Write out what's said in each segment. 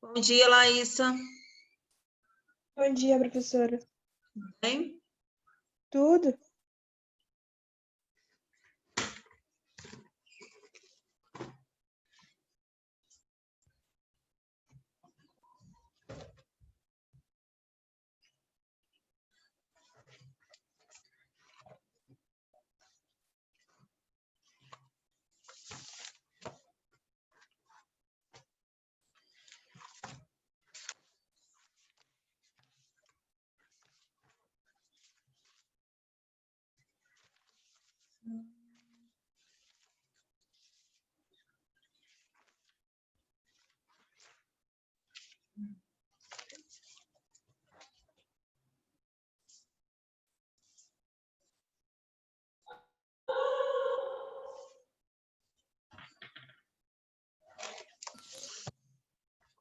Bom dia, Laísa. Bom dia, professora. Bem? Tudo?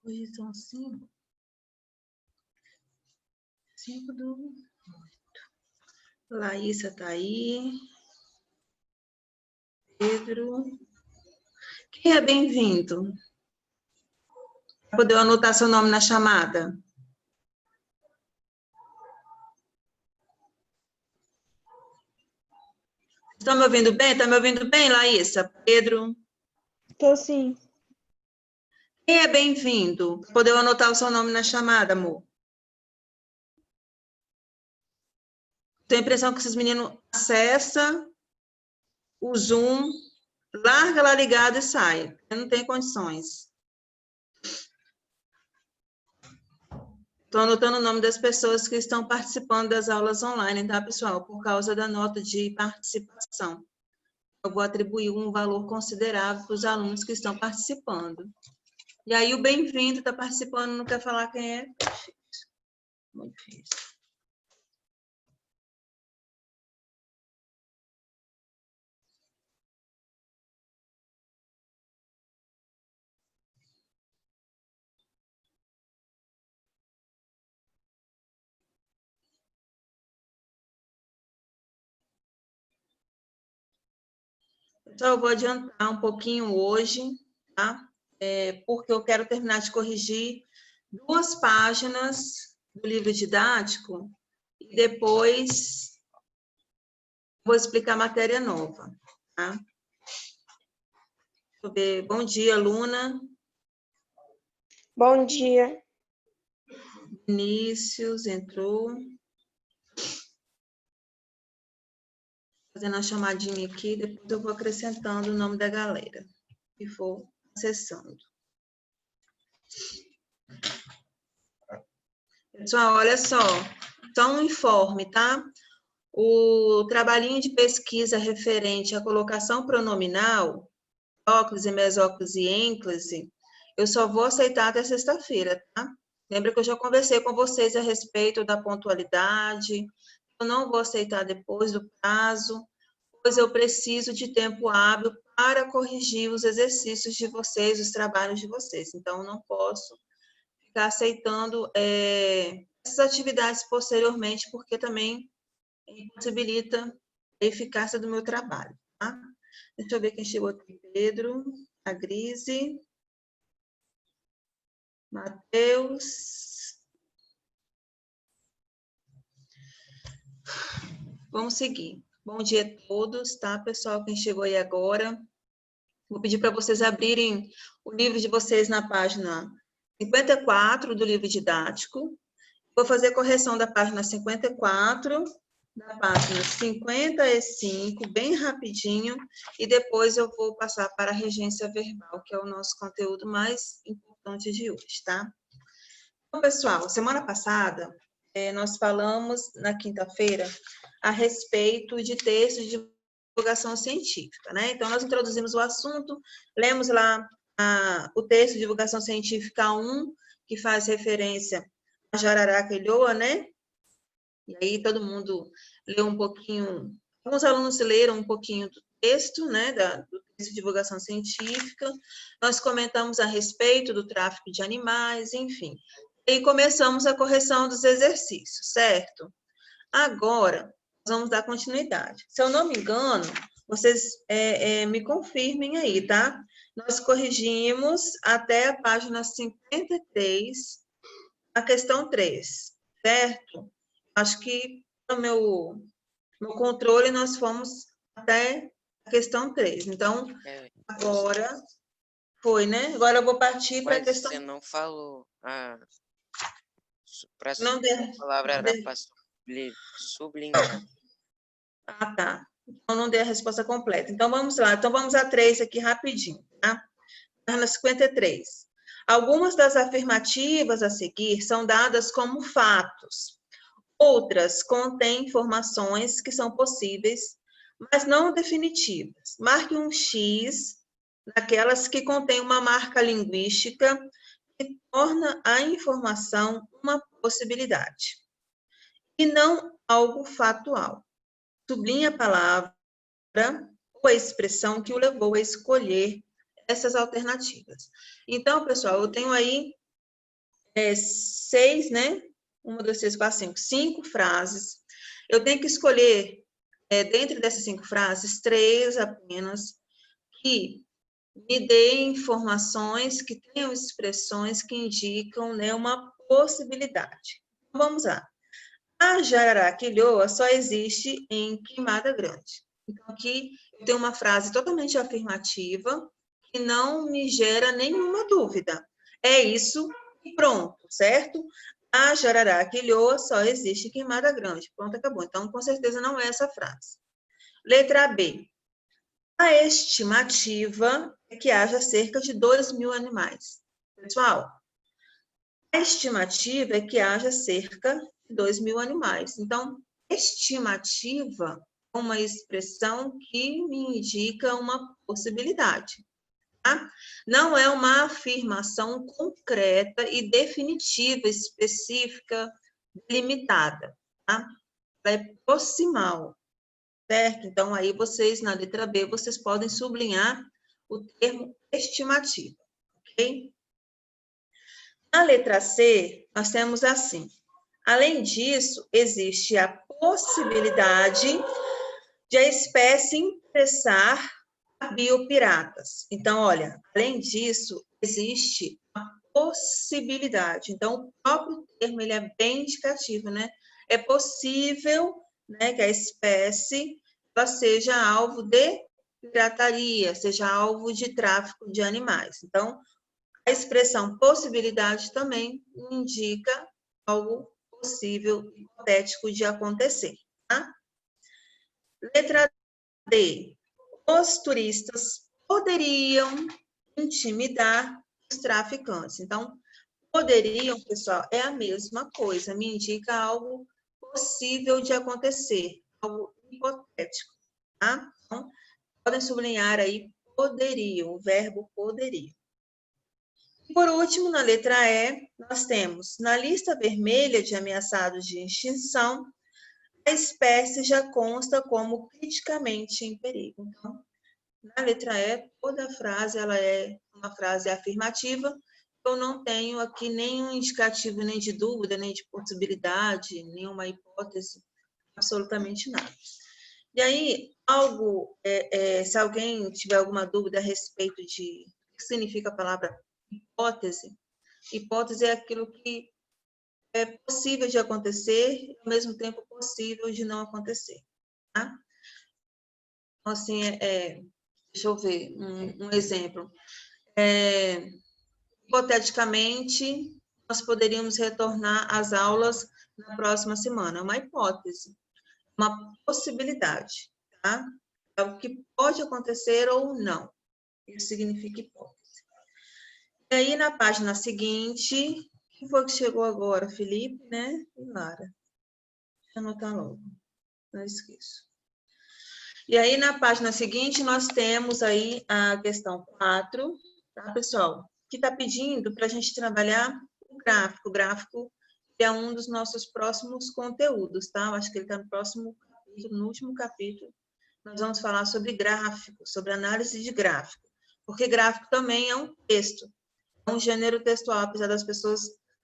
Hoje são 5. 5/8. Laísa está aí. Pedro. Quem é bem-vindo? Poder anotar seu nome na chamada. Estão me ouvindo bem? Está me ouvindo bem, Laísa? Pedro? Tô sim. Quem é bem-vindo? Poder anotar o seu nome na chamada, amor. Tenho a impressão que esses meninos acessam o Zoom, larga lá ligado e sai. Não tem condições. Estou anotando o nome das pessoas que estão participando das aulas online, tá, pessoal? Por causa da nota de participação. Eu vou atribuir um valor considerável para os alunos que estão participando. E aí, o bem-vindo está participando, não quer falar quem é? Muito difícil. Então, eu vou adiantar um pouquinho hoje, tá? Porque eu quero terminar de corrigir 2 páginas do livro didático e depois vou explicar a matéria nova, tá? Deixa eu ver. Bom dia, Luna. Bom dia. Vinícius entrou. Fazendo a chamadinha aqui, depois eu vou acrescentando o nome da galera que for acessando. Pessoal, olha só um informe, tá? O trabalhinho de pesquisa referente à colocação pronominal, óclise, mesóclise e ênclise, eu só vou aceitar até sexta-feira, tá? Lembra que eu já conversei com vocês a respeito da pontualidade, eu não vou aceitar depois do prazo, pois eu preciso de tempo hábil para corrigir os exercícios de vocês, os trabalhos de vocês. Então, eu não posso ficar aceitando essas atividades posteriormente, porque também impossibilita a eficácia do meu trabalho, tá? Deixa eu ver quem chegou aqui. Pedro, a Grise, Matheus. Vamos seguir. Bom dia a todos, tá, pessoal? Quem chegou aí agora. Vou pedir para vocês abrirem o livro de vocês na página 54 do livro didático. Vou fazer a correção da página 54, da página 55, bem rapidinho, e depois eu vou passar para a regência verbal, que é o nosso conteúdo mais importante de hoje, tá? Então, pessoal, semana passada, nós falamos, na quinta-feira, a respeito de textos de divulgação científica, né? Então, nós introduzimos o assunto, lemos lá o texto de divulgação científica 1, que faz referência a Jararaca e Ilhoa, né? E aí todo mundo leu um pouquinho, alguns alunos leram um pouquinho do texto, né, do texto de divulgação científica, nós comentamos a respeito do tráfico de animais, enfim. E começamos a correção dos exercícios, certo? Agora, nós vamos dar continuidade. Se eu não me engano, vocês me confirmem aí, tá? Nós corrigimos até a página 53, a questão 3, certo? Acho que no meu controle nós fomos até a questão 3. Então, agora foi, né? Agora eu vou partir para a Mas questão... você não falou. Para Não a palavra era para sublinhar. Ah, tá. Então, não dei a resposta completa. Então, vamos lá. Então, vamos a 3 aqui rapidinho, tá? Página 53. Algumas das afirmativas a seguir são dadas como fatos. Outras contêm informações que são possíveis, mas não definitivas. Marque um X naquelas que contêm uma marca linguística que torna a informação uma possibilidade e não algo factual. Sublinhe a palavra ou a expressão que o levou a escolher essas alternativas. Então, pessoal, eu tenho aí 6, né? 1, 2, 3, 4, 5. 5 frases. Eu tenho que escolher, dentro dessas 5 frases, 3 apenas, que me deem informações que tenham expressões que indicam, né, uma possibilidade. Vamos lá. A jararaquilhoa só existe em Queimada Grande. Então, aqui eu tenho uma frase totalmente afirmativa que não me gera nenhuma dúvida. É isso e pronto, certo? A jararaquilhoa só existe em Queimada Grande. Pronto, acabou. Então, com certeza não é essa frase. Letra B. A estimativa é que haja cerca de 2.000 animais. Pessoal, a estimativa é que haja cerca de 2.000 animais. Então, estimativa é uma expressão que me indica uma possibilidade. Tá? Não é uma afirmação concreta e definitiva, específica, limitada. Tá? Ela é proximal, certo? Então, aí vocês, na letra B, vocês podem sublinhar o termo estimativa, ok? Na letra C, nós temos assim: além disso, existe a possibilidade de a espécie interessar a biopiratas. Então, olha, além disso, existe a possibilidade. Então, o próprio termo ele é bem indicativo, né? É possível, né, que a espécie ela seja alvo de pirataria, seja alvo de tráfico de animais. Então, a expressão possibilidade também indica algo possível, hipotético de acontecer. Tá? Letra D. Os turistas poderiam intimidar os traficantes. Então, poderiam, pessoal, é a mesma coisa, me indica algo possível de acontecer, algo hipotético. Tá? Então, podem sublinhar aí poderiam, o verbo poderiam. Por último, na letra E, nós temos, na lista vermelha de ameaçados de extinção, a espécie já consta como criticamente em perigo. Então, na letra E, toda a frase ela é uma frase afirmativa. Eu não tenho aqui nenhum indicativo, nem de dúvida, nem de possibilidade, nenhuma hipótese, absolutamente nada. E aí, se alguém tiver alguma dúvida a respeito de o que significa a palavra hipótese, hipótese é aquilo que é possível de acontecer e, ao mesmo tempo, possível de não acontecer. Tá? Então, assim, deixa eu ver um exemplo. Hipoteticamente, nós poderíamos retornar às aulas na próxima semana. É uma hipótese, uma possibilidade, tá? É o que pode acontecer ou não. Isso significa hipótese. E aí, na página seguinte, quem foi que chegou agora? Felipe, né? E Lara. Deixa eu anotar logo, não esqueço. E aí, na página seguinte, nós temos aí a questão 4, tá, pessoal? Que está pedindo para a gente trabalhar o gráfico. O gráfico é um dos nossos próximos conteúdos, tá? Eu acho que ele está no próximo capítulo, no último capítulo. Nós vamos falar sobre gráfico, sobre análise de gráfico. Porque gráfico também é um texto. É um gênero textual, apesar das pessoas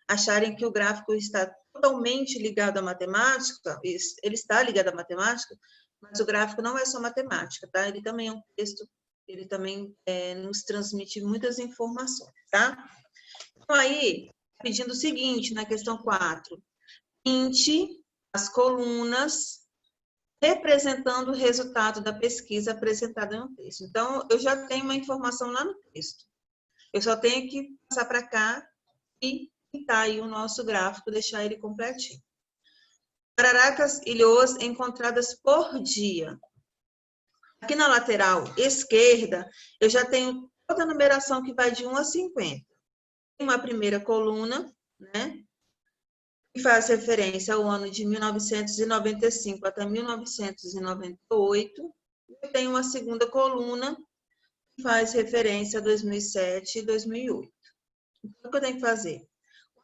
acharem que o gráfico está totalmente ligado à matemática, ele está ligado à matemática, Mas o gráfico não é só matemática, tá? Ele também é um texto, ele também nos transmite muitas informações, tá? Então, aí, pedindo o seguinte, na questão 4, pinte as colunas representando o resultado da pesquisa apresentada no texto. Então, eu já tenho uma informação lá no texto. Eu só tenho que passar para cá e pintar aí o nosso gráfico, deixar ele completinho. Jararacas e lhoas encontradas por dia. Aqui na lateral esquerda, eu já tenho toda a numeração que vai de 1 a 50. Tem uma primeira coluna, né? Que faz referência ao ano de 1995 até 1998. Eu tenho uma segunda coluna que faz referência a 2007 e 2008. Então, o que eu tenho que fazer?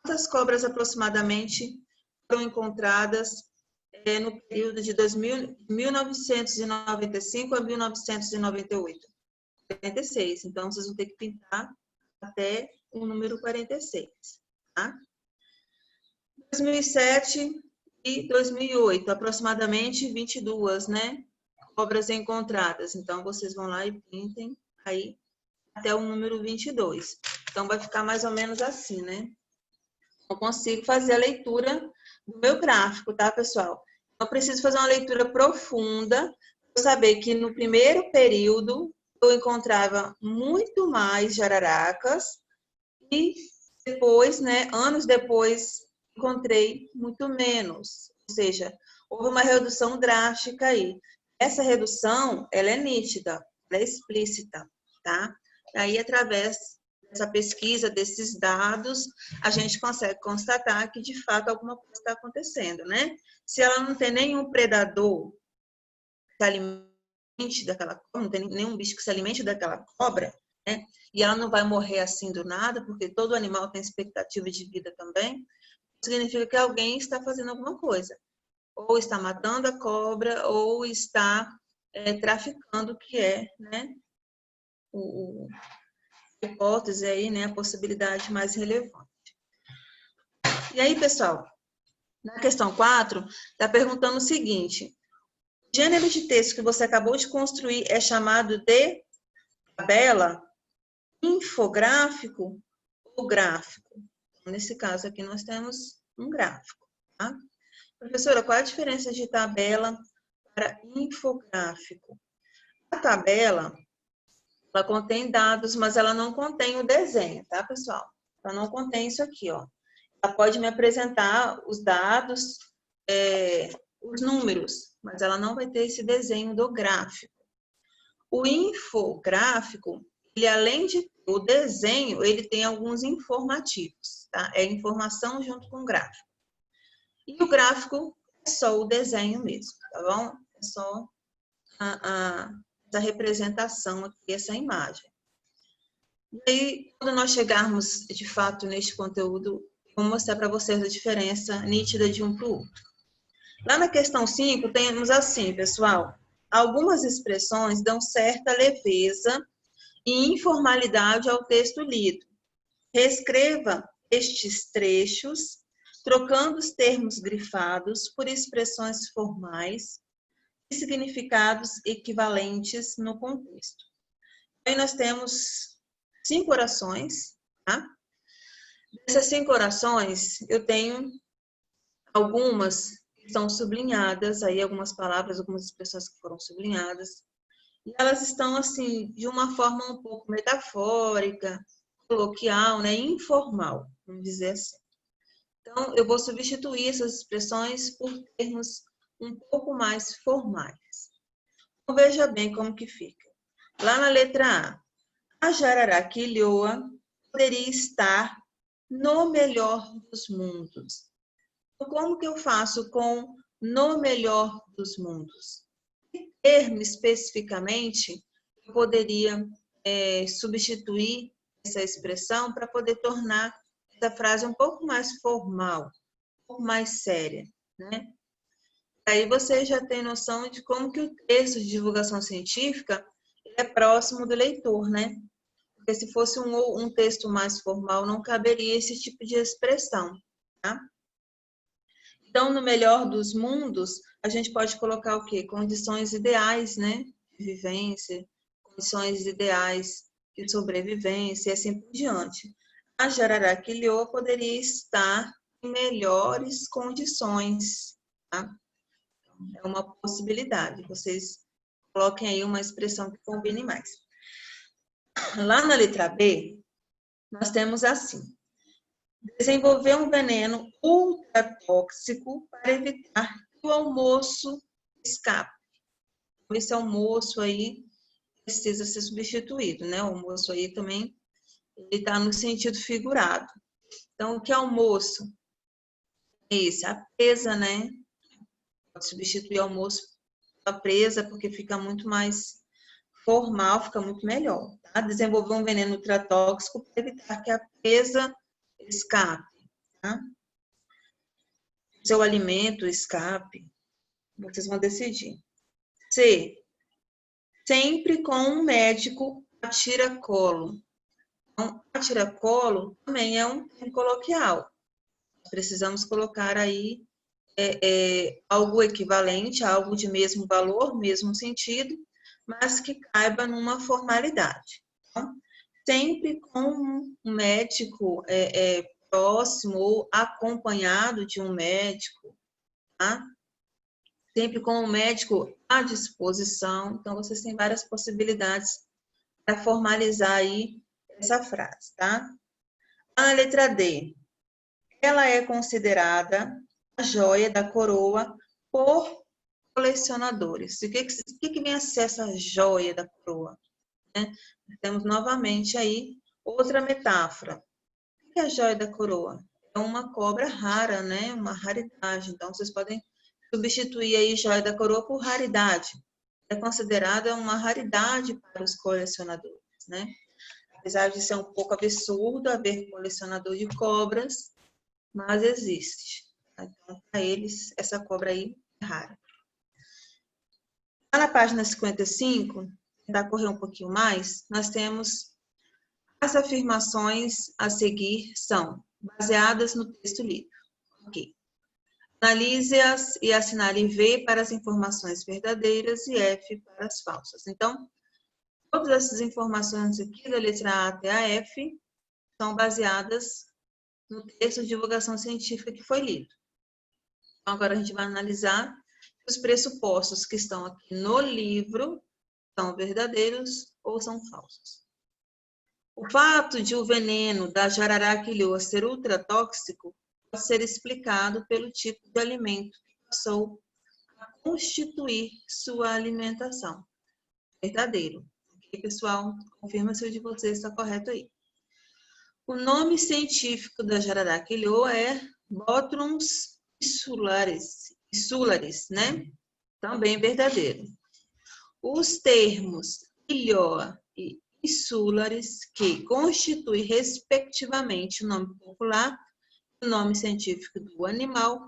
Quantas cobras aproximadamente foram encontradas no período de 1995 a 1998? 46. Então, vocês vão ter que pintar até o número 46, tá? 2007 e 2008, aproximadamente 22, né? Cobras encontradas. Então, vocês vão lá e pintem aí até o número 22. Então, vai ficar mais ou menos assim, né? Eu consigo fazer a leitura do meu gráfico, tá, pessoal? Eu preciso fazer uma leitura profunda para saber que no primeiro período eu encontrava muito mais jararacas e depois, né, anos depois, encontrei muito menos. Ou seja, houve uma redução drástica aí. Essa redução, ela é nítida, ela é explícita, tá? Aí, através dessa pesquisa, desses dados, a gente consegue constatar que, de fato, alguma coisa está acontecendo, né? Se ela não tem nenhum predador que se alimente daquela cobra, não tem nenhum bicho que se alimente daquela cobra, né? E ela não vai morrer assim do nada, porque todo animal tem expectativa de vida também, significa que alguém está fazendo alguma coisa. Ou está matando a cobra, ou está traficando, que é, né, a hipótese aí, né, a possibilidade mais relevante. E aí, pessoal, na questão 4, está perguntando o seguinte: o gênero de texto que você acabou de construir é chamado de tabela, infográfico ou gráfico? Então, nesse caso aqui, nós temos um gráfico, tá? Professora, qual a diferença de tabela para infográfico? A tabela, ela contém dados, mas ela não contém o desenho, tá, pessoal? Ela não contém isso aqui, ó. Ela pode me apresentar os dados, os números, mas ela não vai ter esse desenho do gráfico. O infográfico, ele além de ter o desenho, ele tem alguns informativos, tá? É informação junto com o gráfico. E o gráfico é só o desenho mesmo, tá bom? É só essa representação aqui, essa imagem. E aí, quando nós chegarmos, de fato, neste conteúdo, eu vou mostrar para vocês a diferença nítida de um para o outro. Lá na questão 5, temos assim, pessoal, algumas expressões dão certa leveza e informalidade ao texto lido. Reescreva estes trechos, trocando os termos grifados por expressões formais e significados equivalentes no contexto. Aí nós temos 5 orações, tá? Dessas 5 orações, eu tenho algumas que estão sublinhadas, aí algumas palavras, algumas expressões que foram sublinhadas, e elas estão, assim, de uma forma um pouco metafórica, coloquial, né, informal, vamos dizer assim. Então, eu vou substituir essas expressões por termos um pouco mais formais. Então, veja bem como que fica. Lá na letra A jararaquilhoa poderia estar no melhor dos mundos. Então, como que eu faço com no melhor dos mundos? Que termo especificamente eu poderia substituir essa expressão para poder tornar essa frase um pouco mais formal, um pouco mais séria, né? Aí você já tem noção de como que o texto de divulgação científica é próximo do leitor, né? Porque se fosse um texto mais formal, não caberia esse tipo de expressão, tá? Então, no melhor dos mundos, a gente pode colocar o quê? Condições ideais, né? De vivência, condições ideais de sobrevivência e assim por diante. A Jararaquilhô poderia estar em melhores condições, tá? É uma possibilidade. Vocês coloquem aí uma expressão que combine mais. Lá na letra B, nós temos assim: desenvolver um veneno ultratóxico para evitar que o almoço escape. Esse almoço aí precisa ser substituído, né? O almoço aí também ele está no sentido figurado. Então, o que é almoço? É esse, a presa, né? Pode substituir o almoço pela presa, porque fica muito mais formal, fica muito melhor. Tá? Desenvolver um veneno ultratóxico para evitar que a presa escape. Tá? Seu alimento escape. Vocês vão decidir. C. Sempre com um médico a tiracolo. Então, a tiracolo também é um termo coloquial. Precisamos colocar aí algo equivalente, algo de mesmo valor, mesmo sentido, mas que caiba numa formalidade. Então, sempre com um médico próximo ou acompanhado de um médico, tá? Sempre com um médico à disposição. Então, vocês têm várias possibilidades para formalizar aí essa frase, tá? A letra D. Ela é considerada a joia da coroa por colecionadores. O que vem a ser essa joia da coroa? Né? Temos novamente aí outra metáfora. O que é a joia da coroa? É uma cobra rara, né? Uma raridade. Então, vocês podem substituir aí joia da coroa por raridade. É considerada uma raridade para os colecionadores, né? Apesar de ser um pouco absurdo haver colecionador de cobras, mas existe. Então, para eles, essa cobra aí é rara. Lá na página 55, tentar correr um pouquinho mais, nós temos as afirmações a seguir são baseadas no texto lido. Ok. Analise-as e assinale V para as informações verdadeiras e F para as falsas. Então, todas essas informações aqui, da letra A até a F, são baseadas no texto de divulgação científica que foi lido. Então, agora a gente vai analisar os pressupostos que estão aqui no livro são verdadeiros ou são falsos. O fato de o veneno da jararaquilhoa ser ultratóxico pode ser explicado pelo tipo de alimento que passou a constituir sua alimentação. Verdadeiro. Ok, pessoal? Confirma se o de vocês está correto aí. O nome científico da jararaquilhoa é Botrums insularis, né? Também verdadeiro. Os termos ilhoa e insularis, que constituem, respectivamente, o nome popular e o nome científico do animal,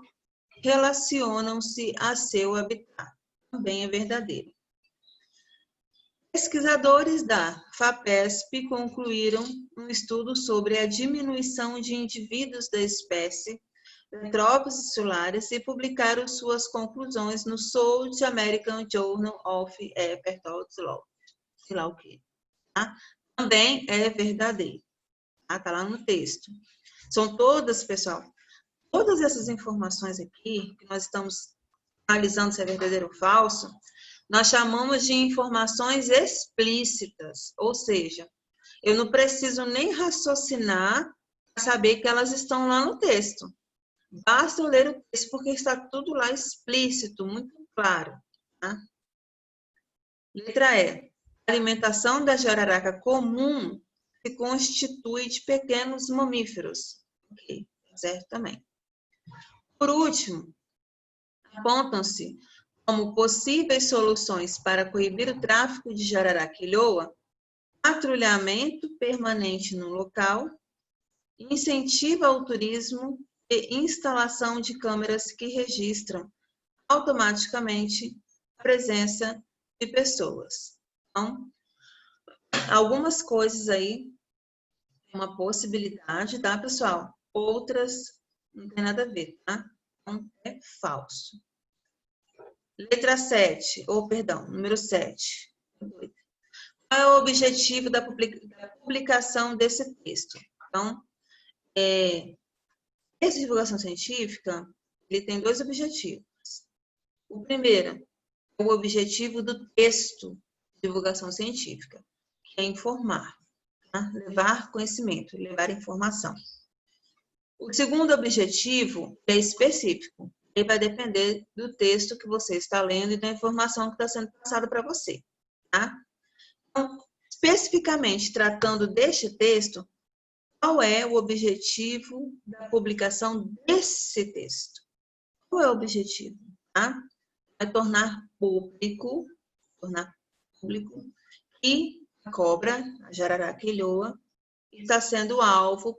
relacionam-se a seu habitat. Também é verdadeiro. Pesquisadores da FAPESP concluíram um estudo sobre a diminuição de indivíduos da espécie Botrums insularis e publicaram suas conclusões no South American Journal of Herpetology, sei lá o que. Tá? Também é verdadeiro. Tá lá no texto. São todas, pessoal, todas essas informações aqui, que nós estamos analisando se é verdadeiro ou falso, nós chamamos de informações explícitas, ou seja, eu não preciso nem raciocinar para saber que elas estão lá no texto. Basta eu ler o texto porque está tudo lá explícito, muito claro. Tá? Letra E. A alimentação da jararaca comum se constitui de pequenos mamíferos. Ok, certo também. Por último, apontam-se como possíveis soluções para coibir o tráfico de jararaquilhoa, patrulhamento permanente no local, incentivo ao turismo e instalação de câmeras que registram automaticamente a presença de pessoas. Então, algumas coisas aí, uma possibilidade, tá, pessoal? Outras não tem nada a ver, tá? Então, é falso. Letra 7, número 7. Qual é o objetivo da publicação desse texto? Então, essa divulgação científica, ele tem dois objetivos. O primeiro é o objetivo do texto de divulgação científica, que é informar, tá? Levar conhecimento, levar informação. O segundo objetivo é específico. Ele vai depender do texto que você está lendo e da informação que está sendo passada para você, tá? Então, especificamente tratando deste texto, qual é o objetivo da publicação desse texto? Qual é o objetivo? Tá? É tornar público que a cobra, a jararaca ilhoa, está sendo alvo,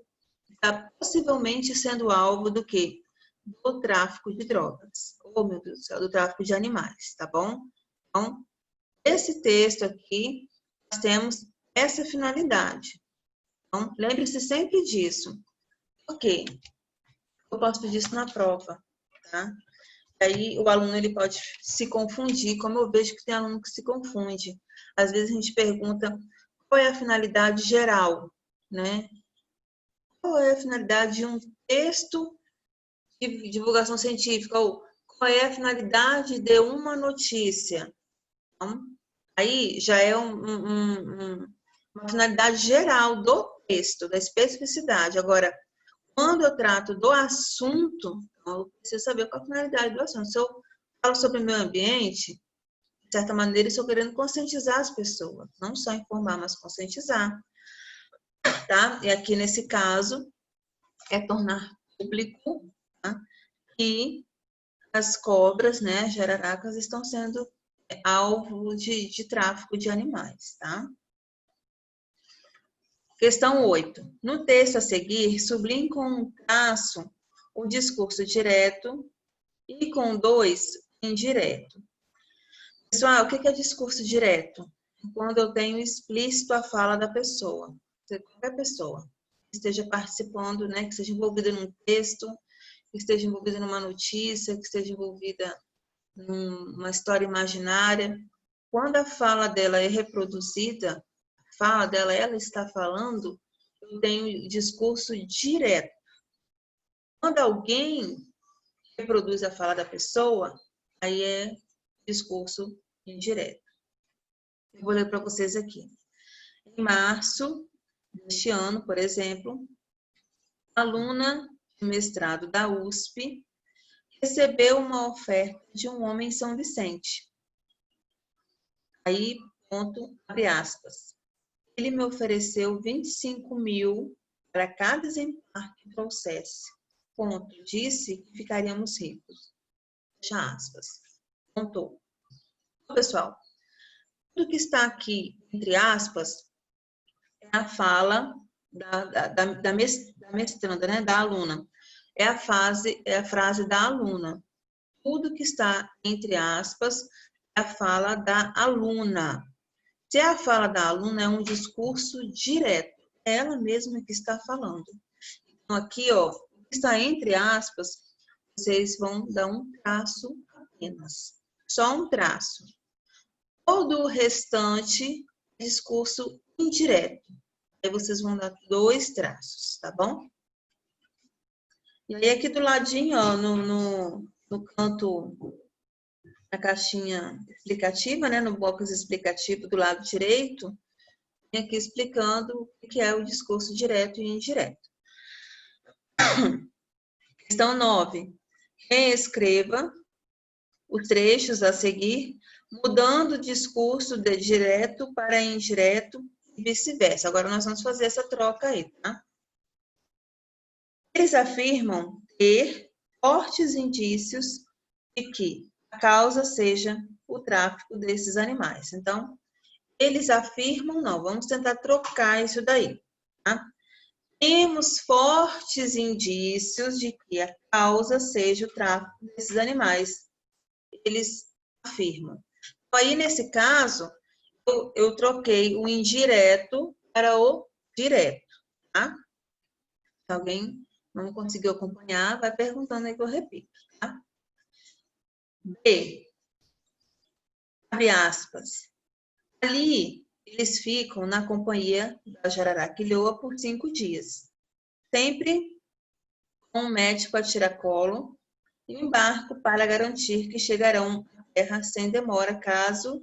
está possivelmente sendo alvo do quê? Do tráfico de drogas. Oh, meu Deus do céu, do tráfico de animais, tá bom? Então, esse texto aqui, nós temos essa finalidade. Então, lembre-se sempre disso. Ok, eu posso pedir isso na prova, tá? Aí o aluno ele pode se confundir, como eu vejo que tem aluno que se confunde. Às vezes a gente pergunta qual é a finalidade geral, né? Qual é a finalidade de um texto de divulgação científica? Ou qual é a finalidade de uma notícia? Então, aí já é uma finalidade geral do texto, da especificidade. Agora, quando eu trato do assunto, eu preciso saber qual a finalidade do assunto. Se eu falo sobre o meio ambiente, de certa maneira, eu estou querendo conscientizar as pessoas. Não só informar, mas conscientizar. Tá? E aqui, nesse caso, é tornar público, tá? Que as cobras, né, as jararacas, estão sendo alvo de tráfico de animais, tá? Questão 8. No texto a seguir, sublinhe com um traço o discurso direto e com 2, indireto. Pessoal, o que é discurso direto? Quando eu tenho explícito a fala da pessoa. Qualquer pessoa que esteja participando, né, que esteja envolvida num texto, que esteja envolvida numa notícia, que esteja envolvida numa história imaginária. Quando a fala dela é reproduzida, fala dela, ela está falando, eu tenho discurso direto. Quando alguém reproduz a fala da pessoa, aí é discurso indireto. Eu vou ler para vocês aqui. Em março deste ano, por exemplo, a aluna de mestrado da USP recebeu uma oferta de um homem em São Vicente. Aí, ponto, abre aspas. Ele me ofereceu 25 mil para cada exemplar que trouxesse. Ponto. Disse que ficaríamos ricos. Fecha aspas. Pontou. Então, pessoal, tudo que está aqui, entre aspas, é a fala da mestranda, né, da aluna. É a frase da aluna. Tudo que está entre aspas é a fala da aluna. Se a fala da aluna é um discurso direto, é ela mesma que está falando. Então, aqui, ó, o que está entre aspas, vocês vão dar um traço apenas. Só um traço. Todo o restante é discurso indireto. Aí vocês vão dar 2 traços, tá bom? E aí, aqui do ladinho, ó, no canto, na caixinha explicativa, né, no box explicativo do lado direito, tem aqui explicando o que é o discurso direto e indireto. Questão 9. Reescreva os trechos a seguir, mudando o discurso de direto para indireto e vice-versa. Agora, nós vamos fazer essa troca aí, tá? Eles afirmam ter fortes indícios de que a causa seja o tráfico desses animais. Então, eles afirmam, não, vamos tentar trocar isso daí, tá? Temos fortes indícios de que a causa seja o tráfico desses animais. Eles afirmam. Aí, nesse caso, eu troquei o indireto para o direto, tá? Se alguém não conseguiu acompanhar, vai perguntando aí que eu repito, tá? B, abre aspas, ali eles ficam na companhia da Jararaquilhoa por 5 dias, sempre com um médico a tiracolo e um barco para garantir que chegarão à terra sem demora, caso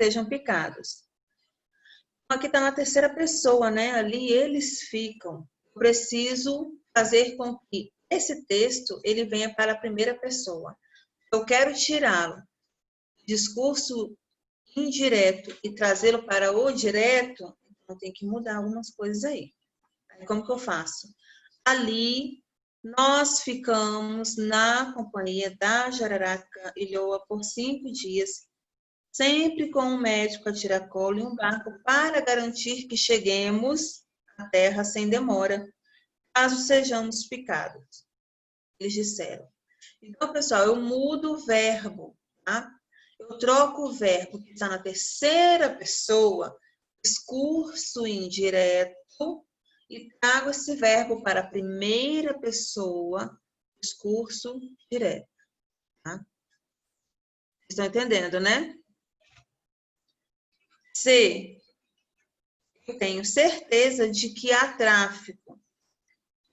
sejam picados. Aqui está na terceira pessoa, né? Ali eles ficam. Eu preciso fazer com que esse texto ele venha para a primeira pessoa. Eu quero tirá-lo discurso indireto e trazê-lo para o direto, então tem que mudar algumas coisas aí. Aí como que eu faço? Ali nós ficamos na companhia da Jararaquilhoa por 5 dias, sempre com um médico a tiracolo e um barco para garantir que cheguemos à terra sem demora, caso sejamos picados. Eles disseram. Então, pessoal, eu mudo o verbo, tá? Eu troco o verbo que está na terceira pessoa, discurso indireto, e trago esse verbo para a primeira pessoa, discurso direto. Tá? Estão entendendo, né? C. Eu tenho certeza de que há tráfico.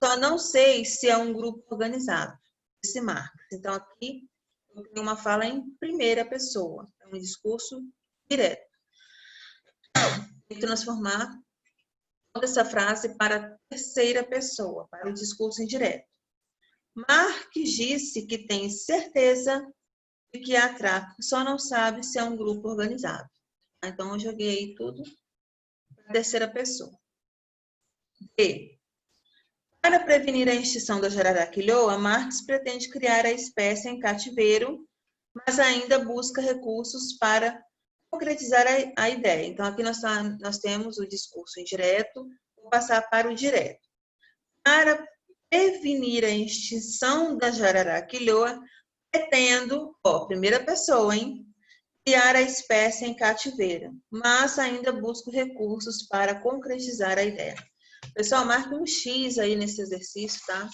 Só não sei se é um grupo organizado. Esse marca. Então, aqui eu tenho uma fala em primeira pessoa. É um discurso direto. Tem que transformar toda essa frase para a terceira pessoa, para o discurso indireto. Marques disse que tem certeza de que há tráfico, só não sabe se é um grupo organizado. Então, eu joguei tudo para a terceira pessoa. B. Para prevenir a extinção da Jararaquilhoa, Marx pretende criar a espécie em cativeiro, mas ainda busca recursos para concretizar a ideia. Então, aqui nós temos o discurso indireto, vou passar para o direto. Para prevenir a extinção da Jararaquilhoa, pretendo, primeira pessoa, hein? Criar a espécie em cativeiro, mas ainda busco recursos para concretizar a ideia. Pessoal, marque um X aí nesse exercício, tá?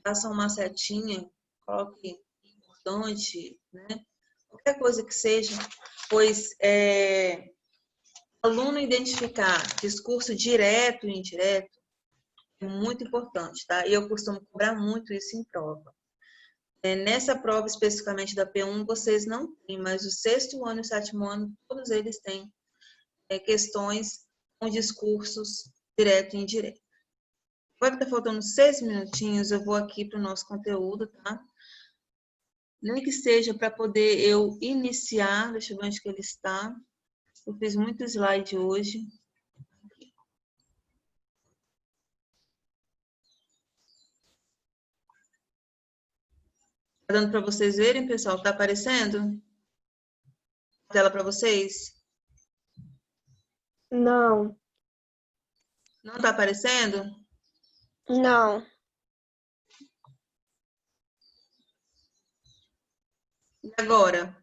Faça uma setinha, coloque importante, né? Qualquer coisa que seja, pois aluno identificar discurso direto e indireto é muito importante, tá? E eu costumo cobrar muito isso em prova. Nessa prova especificamente da P1, vocês não têm, mas o 6º ano e o 7º ano, todos eles têm questões com discursos direto e indireto. Agora que está faltando 6 minutinhos, eu vou aqui para o nosso conteúdo, tá? Nem que seja para poder eu iniciar, deixa eu ver onde que ele está. Eu fiz muito slide hoje. Tá dando para vocês verem, pessoal? Tá aparecendo? A tela para vocês? Não. Não tá aparecendo? Não. E agora?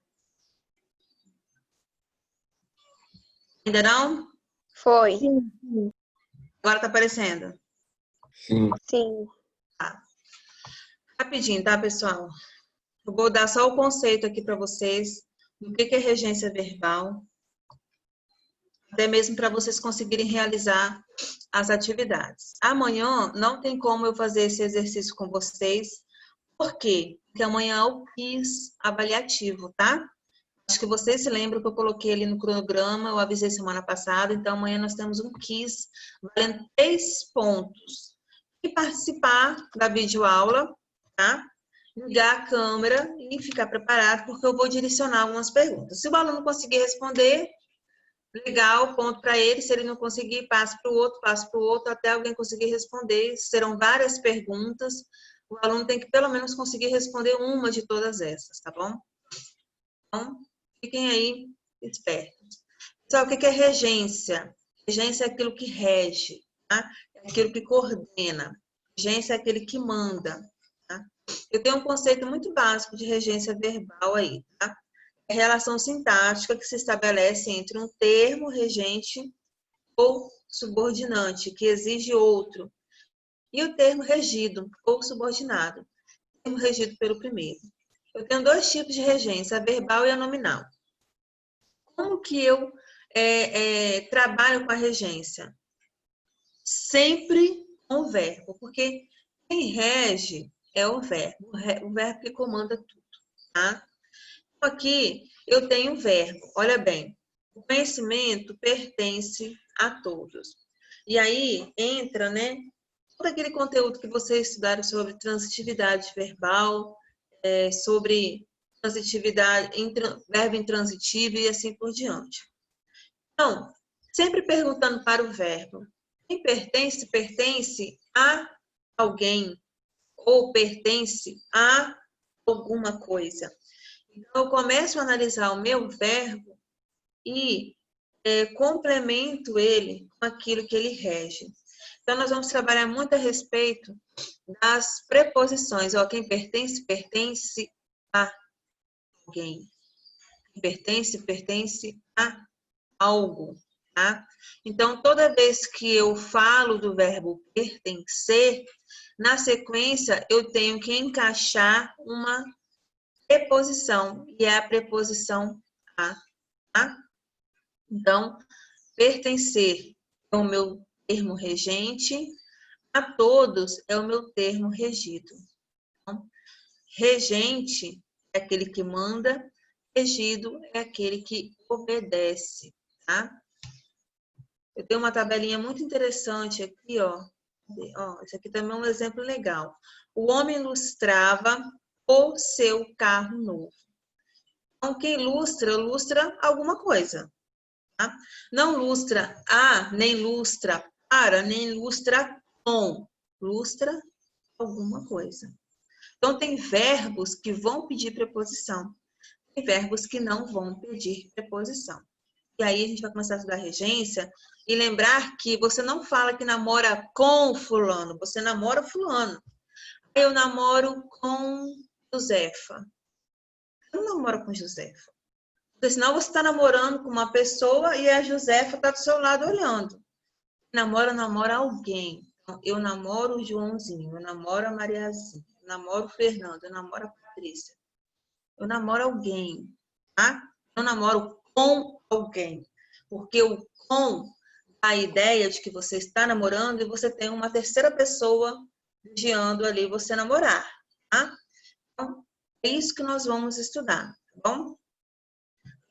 Ainda não? Foi. Sim. Agora tá aparecendo? Sim. Sim. Tá. Rapidinho, tá, pessoal? Eu vou dar só o conceito aqui para vocês do que é regência verbal, até mesmo para vocês conseguirem realizar as atividades. Amanhã não tem como eu fazer esse exercício com vocês. Por quê? Porque amanhã é o quiz avaliativo, tá? Acho que vocês se lembram que eu coloquei ali no cronograma, eu avisei semana passada, então amanhã nós temos um quiz valendo 3 pontos. E participar da videoaula, tá? Ligar a câmera e ficar preparado, porque eu vou direcionar algumas perguntas. Se o aluno conseguir responder, legal, ponto para ele. Se ele não conseguir, passe para o outro, até alguém conseguir responder. Serão várias perguntas. O aluno tem que pelo menos conseguir responder uma de todas essas, tá bom? Então, fiquem aí espertos. Pessoal, o que é regência? Regência é aquilo que rege, tá? É aquilo que coordena. Regência é aquele que manda, tá? Eu tenho um conceito muito básico de regência verbal aí, tá? É a relação sintática que se estabelece entre um termo regente ou subordinante, que exige outro, e o termo regido ou subordinado, termo regido pelo primeiro. Eu tenho dois tipos de regência, a verbal e a nominal. Como que eu trabalho com a regência? Sempre com o verbo, porque quem rege é o verbo que comanda tudo, tá? Então, aqui eu tenho o verbo, olha bem, o conhecimento pertence a todos. E aí entra, né, todo aquele conteúdo que vocês estudaram sobre transitividade verbal, sobre transitividade, verbo intransitivo e assim por diante. Então, sempre perguntando para o verbo, quem pertence, pertence a alguém ou pertence a alguma coisa. Então, eu começo a analisar o meu verbo e complemento ele com aquilo que ele rege. Então, nós vamos trabalhar muito a respeito das preposições. Ó, quem pertence, pertence a alguém. Quem pertence, pertence a algo, tá? Então, toda vez que eu falo do verbo pertencer, na sequência eu tenho que encaixar uma preposição, e é a preposição a, tá? Então, pertencer é o meu termo regente, a todos é o meu termo regido. Então, regente é aquele que manda, regido é aquele que obedece, tá? Eu tenho uma tabelinha muito interessante aqui, ó. Ó, esse aqui também é um exemplo legal. O homem lustrava o seu carro novo. Então, quem lustra, lustra alguma coisa. Tá? Não lustra a, nem lustra para, nem lustra com. Lustra alguma coisa. Então, tem verbos que vão pedir preposição. Tem verbos que não vão pedir preposição. E aí a gente vai começar a estudar regência e lembrar que você não fala que namora com fulano, você namora fulano. Eu namoro com Josefa. Eu não namoro com Josefa. Porque senão você está namorando com uma pessoa e a Josefa está do seu lado olhando. Namora alguém. Então, eu namoro o Joãozinho, eu namoro a Mariazinha, eu namoro o Fernando, eu namoro a Patrícia. Eu namoro alguém, tá? Eu namoro com alguém. Porque o com dá a ideia de que você está namorando e você tem uma terceira pessoa vigiando ali você namorar, tá? Então, é isso que nós vamos estudar, tá bom?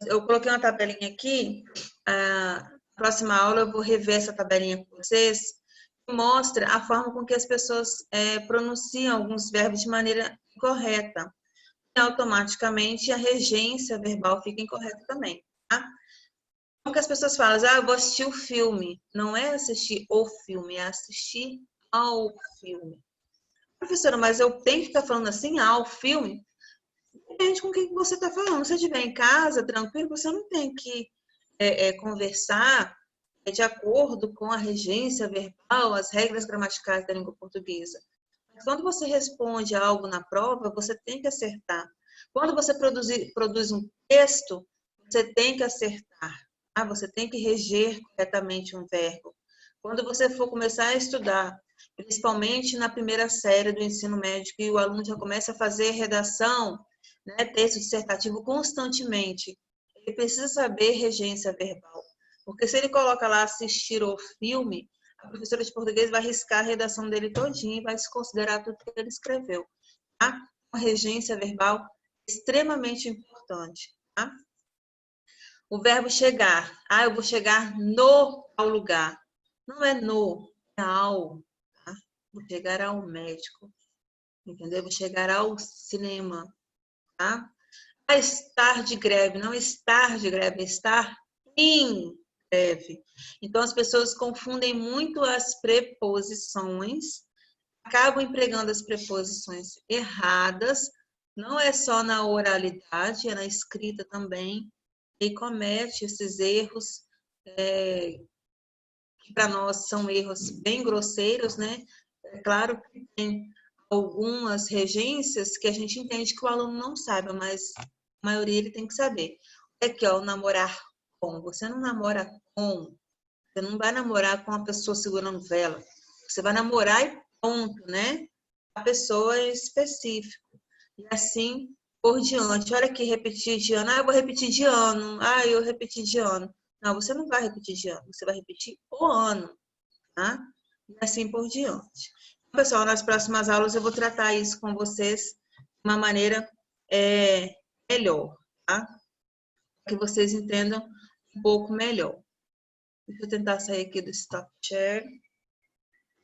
Eu coloquei uma tabelinha aqui, na próxima aula eu vou rever essa tabelinha com vocês, que mostra a forma com que as pessoas pronunciam alguns verbos de maneira incorreta. E automaticamente a regência verbal fica incorreta também, tá? Como que as pessoas falam? Ah, eu vou assistir o filme. Não é assistir o filme, é assistir ao filme. Professora, mas eu tenho que ficar falando assim, ao filme? Depende com quem você está falando. Se você estiver em casa, tranquilo, você não tem que conversar de acordo com a regência verbal, as regras gramaticais da língua portuguesa. Mas quando você responde algo na prova, você tem que acertar. Quando você produz um texto, você tem que acertar. Tá? Você tem que reger corretamente um verbo. Quando você for começar a estudar, principalmente na primeira série do ensino médio, que o aluno já começa a fazer redação, né, texto dissertativo constantemente, ele precisa saber regência verbal. Porque se ele coloca lá assistir o filme, a professora de português vai riscar a redação dele todinha e vai desconsiderar tudo que ele escreveu. Tá? A regência verbal é extremamente importante. Tá? O verbo chegar. Ah, eu vou chegar no tal lugar. Não é no, é ao. Tá? Vou chegar ao médico. Entendeu? Vou chegar ao cinema. Tá? A estar de greve, não estar de greve, é estar em greve. Então, as pessoas confundem muito as preposições, acabam empregando as preposições erradas, não é só na oralidade, é na escrita também, e comete esses erros, que para nós são erros bem grosseiros, né? É claro que tem algumas regências que a gente entende que o aluno não saiba, mas a maioria ele tem que saber. Aqui, ó, o namorar com. Você não namora com. Você não vai namorar com uma pessoa segurando vela. Você vai namorar e ponto, né? A pessoa é específica. E assim por diante. Olha aqui, repetir de ano. Ah, eu vou repetir de ano. Ah, eu repeti de ano. Não, você não vai repetir de ano. Você vai repetir o ano, tá? E assim por diante. Pessoal, nas próximas aulas eu vou tratar isso com vocês de uma maneira melhor, tá? Para que vocês entendam um pouco melhor. Deixa eu tentar sair aqui do Stop Share.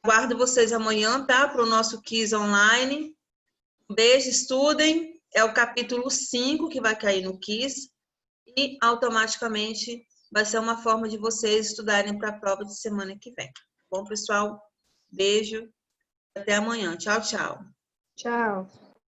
Aguardo vocês amanhã, tá? Para o nosso quiz online. Um beijo, estudem. É o capítulo 5 que vai cair no quiz. E automaticamente vai ser uma forma de vocês estudarem para a prova de semana que vem. Bom, pessoal? Beijo. Até amanhã. Tchau, tchau. Tchau.